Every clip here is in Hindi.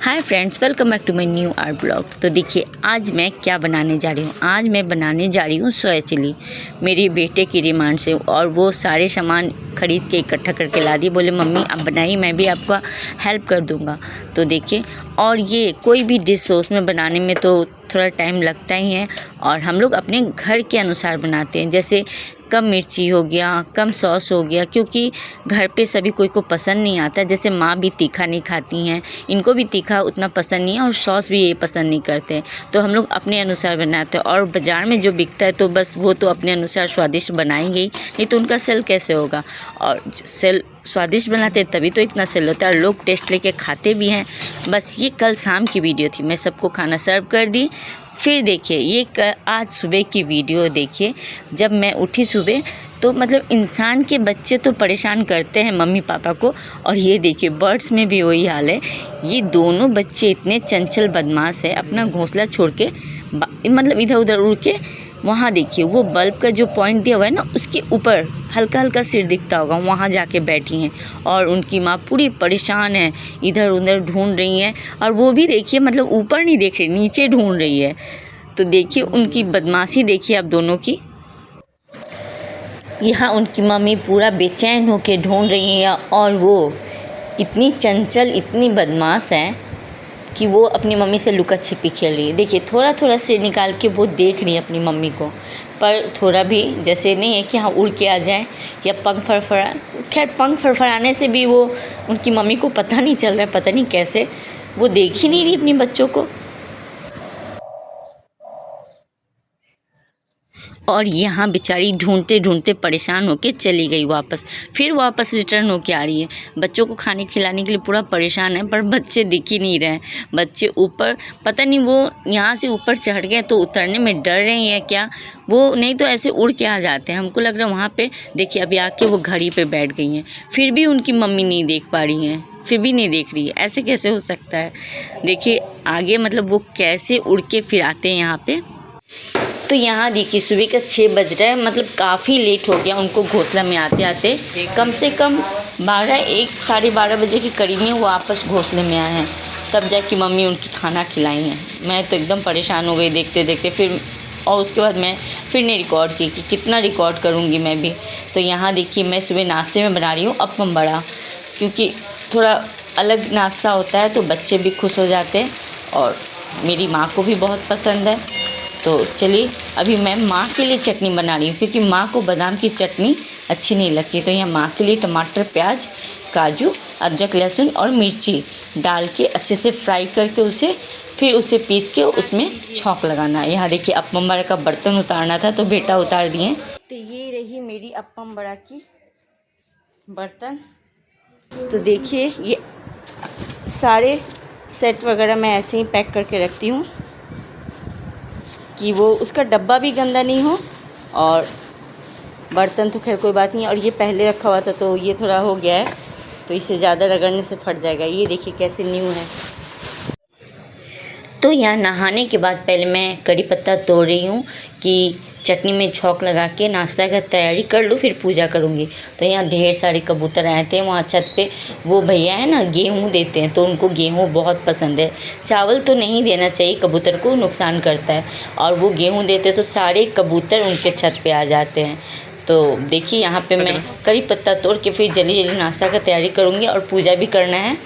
Hi friends, welcome back to my new art blog. तो देखिए आज मैं क्या बनाने जा रही हूँ। आज मैं बनाने जा रही हूँ सोया चिली, मेरी बेटे की डिमांड से। और वो सारे सामान ख़रीद के इकट्ठा करके ला दिए। बोले मम्मी आप बनाइए, मैं भी आपका हेल्प कर दूँगा। तो देखिए, और ये कोई भी डिश हो उसमें बनाने में तो थोड़ा टाइम लगता ही है। और हम लोग अपने घर के अनुसार बनाते हैं, जैसे कम मिर्ची हो गया, कम सॉस हो गया, क्योंकि घर पे सभी कोई को पसंद नहीं आता। जैसे माँ भी तीखा नहीं खाती हैं, इनको भी तीखा उतना पसंद नहीं है, और सॉस भी ये पसंद नहीं करते हैं। तो हम लोग अपने अनुसार बनाते हैं। और बाज़ार में जो बिकता है तो बस वो तो अपने अनुसार स्वादिष्ट बनाएंगे ही, नहीं तो उनका सेल कैसे होगा। और सेल स्वादिष्ट बनाते हैं तभी तो इतना सेल होता है, और लोग टेस्ट लेके खाते भी हैं। बस ये कल शाम की वीडियो थी, मैं सबको खाना सर्व कर दी। फिर देखिए ये आज सुबह की वीडियो देखिए। जब मैं उठी सुबह तो मतलब इंसान के बच्चे तो परेशान करते हैं मम्मी पापा को, और ये देखिए बर्ड्स में भी वही हाल है। ये दोनों बच्चे इतने चंचल बदमाश है, अपना घोंसला छोड़ के मतलब इधर उधर उड़ के, वहाँ देखिए वो बल्ब का जो पॉइंट दिया हुआ है ना, उसके ऊपर हल्का हल्का सिर दिखता होगा, वहाँ जाके बैठी हैं। और उनकी माँ पूरी परेशान है, इधर उधर ढूंढ रही हैं। और वो भी देखिए मतलब ऊपर नहीं देख रही, नीचे ढूंढ रही है। तो देखिए उनकी बदमाशी देखिए आप दोनों की। यहाँ उनकी मम्मी पूरा बेचैन होके ढूंढ रही है, और वो इतनी चंचल इतनी बदमाश है कि वो अपनी मम्मी से लुका छिपी खेल रही है। देखिए थोड़ा थोड़ा सिर निकाल के वो देख रही है अपनी मम्मी को, पर थोड़ा भी जैसे नहीं है कि हाँ उड़ के आ जाए या पंख फड़फड़ा। खैर पंख फड़फड़ाने से भी वो उनकी मम्मी को पता नहीं चल रहा है, पता नहीं कैसे वो देख ही नहीं रही अपने बच्चों को। और यहाँ बेचारी ढूंढते ढूंढते परेशान होके चली गई वापस। फिर वापस रिटर्न होके आ रही है, बच्चों को खाने खिलाने के लिए पूरा परेशान है, पर बच्चे दिख ही नहीं रहे। बच्चे ऊपर पता नहीं वो यहाँ से ऊपर चढ़ गए तो उतरने में डर रही है क्या, वो नहीं तो ऐसे उड़ के आ जाते हैं। हमको लग रहा है वहाँ पे देखिए अभी आके वो घड़ी पे बैठ गई हैं, फिर भी उनकी मम्मी नहीं देख पा रही हैं, फिर भी नहीं देख रही है। ऐसे कैसे हो सकता है। देखिए आगे मतलब वो कैसे उड़ के फिर आते हैं यहाँ पे। तो यहाँ देखिए सुबह का 6 बज रहा है, मतलब काफ़ी लेट हो गया उनको घोंसला में आते आते। कम से कम 1 साढ़े 12 बजे के करीब में वो वापस घोंसले में आए हैं, तब जाके मम्मी उनकी खाना खिलाई हैं। मैं तो एकदम परेशान हो गई देखते देखते। फिर और उसके बाद मैं फिर ने रिकॉर्ड की कि कितना रिकॉर्ड करूँगी मैं भी। तो यहाँ देखिए मैं सुबह नाश्ते में बना रही हूँ अप्पम बड़ा, क्योंकि थोड़ा अलग नाश्ता होता है तो बच्चे भी खुश हो जाते हैं, और मेरी माँ को भी बहुत पसंद है। तो चलिए अभी मैं माँ के लिए चटनी बना रही हूँ, क्योंकि माँ को बादाम की चटनी अच्छी नहीं लगती। तो यहाँ माँ के लिए टमाटर, प्याज, काजू, अदरक, लहसुन और मिर्ची डाल के अच्छे से फ्राई करके फिर उसे पीस के उसमें छौंक लगाना है। यहाँ देखिए अप्पम बड़ा का बर्तन उतारना था तो बेटा उतार दिए। तो ये रही मेरी अप्पम बड़ा की बर्तन। तो देखिए ये सारे सेट वगैरह मैं ऐसे ही पैक करके रखती हूँ कि वो उसका डब्बा भी गंदा नहीं हो। और बर्तन तो खैर कोई बात नहीं, और ये पहले रखा हुआ था तो ये थोड़ा हो गया है, तो इसे ज़्यादा रगड़ने से फट जाएगा। ये देखिए कैसे न्यू है। तो यहाँ नहाने के बाद पहले मैं करी पत्ता तोड़ रही हूँ कि चटनी में छौंक लगा के नाश्ता का तैयारी कर लूँ, फिर पूजा करूँगी। तो यहाँ ढेर सारे कबूतर आए थे। वहाँ छत पे वो भैया है ना गेहूँ देते हैं, तो उनको गेहूँ बहुत पसंद है। चावल तो नहीं देना चाहिए, कबूतर को नुकसान करता है। और वो गेहूँ देते तो सारे कबूतर उनके छत पे आ जाते हैं। तो देखिए यहाँ पे मैं करी पत्ता तोड़ के फिर जल्दी जल्दी नाश्ता का तैयारी करूँगी, और पूजा भी करना है।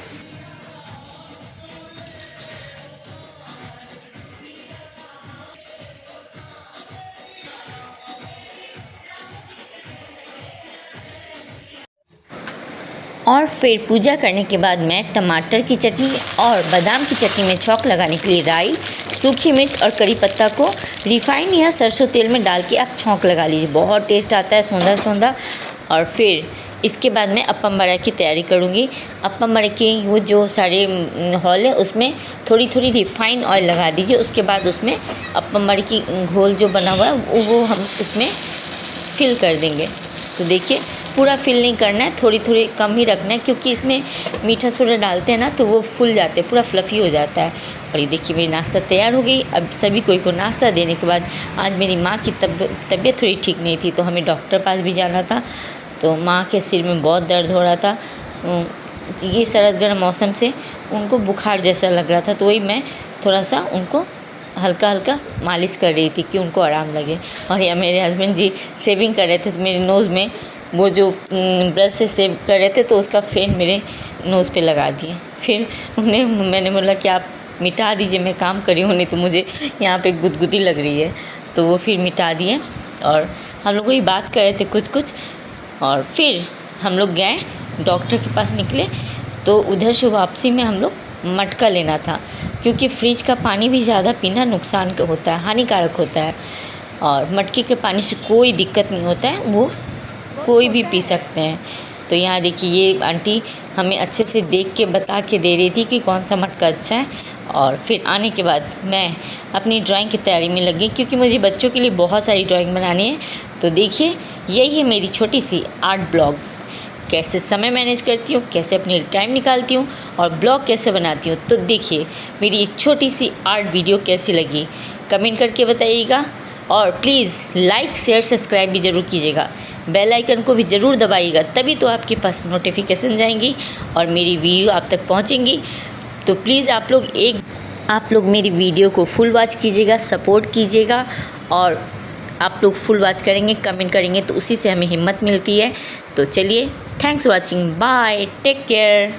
और फिर पूजा करने के बाद मैं टमाटर की चटनी और बादाम की चटनी में छौंक लगाने के लिए राई, सूखी मिर्च और करी पत्ता को रिफाइन या सरसों तेल में डाल के आप छौंक लगा लीजिए, बहुत टेस्ट आता है सौंधा सौंधा। और फिर इसके बाद मैं अप्पम बड़ा की तैयारी करूँगी। अप्पम बड़े के वो जो सारे हॉल है उसमें थोड़ी थोड़ी रिफाइन ऑयल लगा दीजिए। उसके बाद उसमें अप्पम बड़े की घोल जो बना हुआ है वो हम उसमें फिल कर देंगे। तो देखिए पूरा फिल नहीं करना है, थोड़ी थोड़ी कम ही रखना है, क्योंकि इसमें मीठा सोडा डालते हैं ना तो वो फूल जाते हैं, पूरा फ्लफ़ी हो जाता है। और ये देखिए मेरी नाश्ता तैयार हो गई। अब सभी कोई को नाश्ता देने के बाद आज मेरी माँ की तबीयत थोड़ी ठीक नहीं थी, तो हमें डॉक्टर पास भी जाना था। तो माँ के सिर में बहुत दर्द हो रहा था, ये सर्द गर्म मौसम से उनको बुखार जैसा लग रहा था, तो वही मैं थोड़ा सा उनको हल्का हल्का मालिश कर रही थी कि उनको आराम लगे। और या मेरे हस्बैंड जी शेविंग कर रहे थे, तो मेरे नोज़ में वो जो ब्रश से शेव कर रहे थे, तो उसका फ़ेन मेरे नोज़ पे लगा दिए। फिर मैंने बोला कि आप मिटा दीजिए, मैं काम कर रही हूँ, नहीं तो मुझे यहाँ पे गुदगुदी लग रही है। तो वो फिर मिटा दिए और हम लोग वही बात कर रहे थे कुछ और फिर हम लोग गए डॉक्टर के पास निकले। तो उधर से वापसी में हम लोग मटका लेना था, क्योंकि फ्रिज का पानी भी ज़्यादा पीना नुकसान होता है, हानिकारक होता है। और मटके के पानी से कोई दिक्कत नहीं होता है, वो कोई भी पी सकते हैं। तो यहाँ देखिए ये आंटी हमें अच्छे से देख के बता के दे रही थी कि कौन सा मटका अच्छा है। और फिर आने के बाद मैं अपनी ड्राइंग की तैयारी में लगी, क्योंकि मुझे बच्चों के लिए बहुत सारी ड्राइंग बनानी है। तो देखिए यही है मेरी छोटी सी आर्ट ब्लॉग, कैसे समय मैनेज करती हूँ, कैसे अपनी टाइम निकालती हूँ और ब्लॉग कैसे बनाती हूँ। तो देखिए मेरी एक छोटी सी आर्ट वीडियो कैसी लगी, कमेंट करके बताइएगा। और प्लीज़ लाइक शेयर सब्सक्राइब भी ज़रूर कीजिएगा, बेल आइकन को भी ज़रूर दबाइएगा, तभी तो आपके पास नोटिफिकेशन जाएंगी और मेरी वीडियो आप तक पहुँचेंगी। तो प्लीज़ आप लोग मेरी वीडियो को फुल वॉच कीजिएगा, सपोर्ट कीजिएगा। और आप लोग फुल वॉच करेंगे, कमेंट करेंगे, तो उसी से हमें हिम्मत मिलती है। तो चलिए, thanks for watching, bye, take care.